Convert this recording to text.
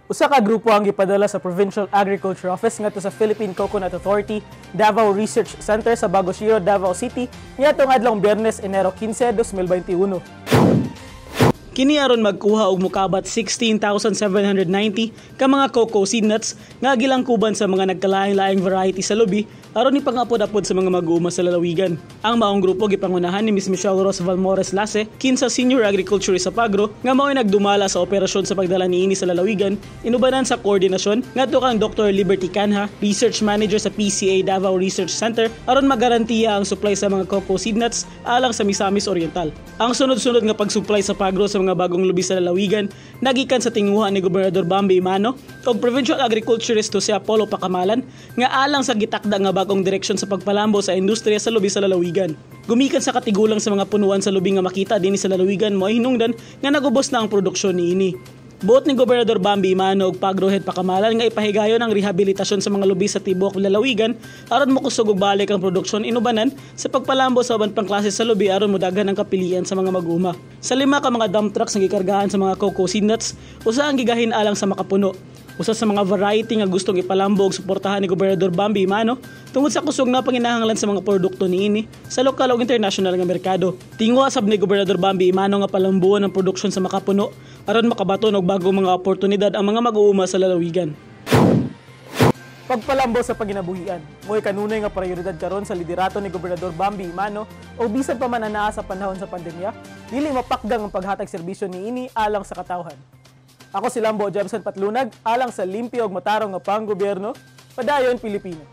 Usa ka grupo ang gipadala sa Provincial Agriculture Office ngadto sa Philippine Coconut Authority Davao Research Center sa Baguio, Davao City niadtong adlong Biyernes, Enero 15, 2021. Kini aron magkuha og mokabat 16,790 ka mga cocoa seed nuts nga gilangkuban sa mga nagkalaing-laing variety sa lubi aron ipangapod-apod sa mga mag-uuma sa lalawigan. Ang maong grupo gipangunahan ni Ms. Michelle Rose Valmores Lase, kinsa Senior Agriculturist sa Pagro, nga mao'y nagdumala sa operasyon sa pagdala niini sa lalawigan, inubanan sa koordinasyon ngadto kang Dr. Liberty Canha, Research Manager sa PCA Davao Research Center aron magarantiya ang supply sa mga cocoa seed nuts alang sa Misamis Oriental. Ang sunod-sunod nga pag-supply sa Pagro sa mga bagong lubi sa lalawigan nagikan sa tinguhan ni Gobernador Bambi Imano ug Provincial Agriculturist si Apollo Pacamalan nga alang sa gitakda nga bagong direksyon sa pagpalambo sa industriya sa lubi sa lalawigan. Gumikan sa katigulang sa mga punuan sa lubi nga makita dinhi sa lalawigan mo hinungdan nga nagubos na ang produksyon niini. Buot ni Gobernador Bambi Imano ug Pagro Head Pacamalan nga ipahigayon ang rehabilitasyon sa mga lubi sa tibuok lalawigan aron mokusog og balik ang produksyon inubanan sa pagpalambo sa uban pang klase sa lubi aron modaghan ang kapilian sa mga mag-uma. Sa 5 ka mga dump trucks nga gikargahan sa mga cocoa seed nuts, usa ang gigahin alang sa makapuno. Usa sa mga variety nga gustong ipalambo og suportahan ni Gobernador Bambi Imano tungod sa kusog na panginahanglan sa mga produkto niini sa lokal ug international nga merkado. Tingwa sab ni Gobernador Bambi Imano nga palambuon ang produksyon sa makapuno aron makabaton og bagong mga oportunidad ang mga mag-uuma sa lalawigan. Pagpalambo sa paginabuhian, mo'y kanunay nga prioridad karon sa liderato ni Gobernador Bambi Imano o bisan pa man anaa sa panahon sa pandemya, dili mapakgang ang paghatag serbisyo niini alang sa katawhan. Ako si Lambo Jefferson Patlunag, alang sa limpyo ug matarong nga panggobyerno, padayon Pilipino.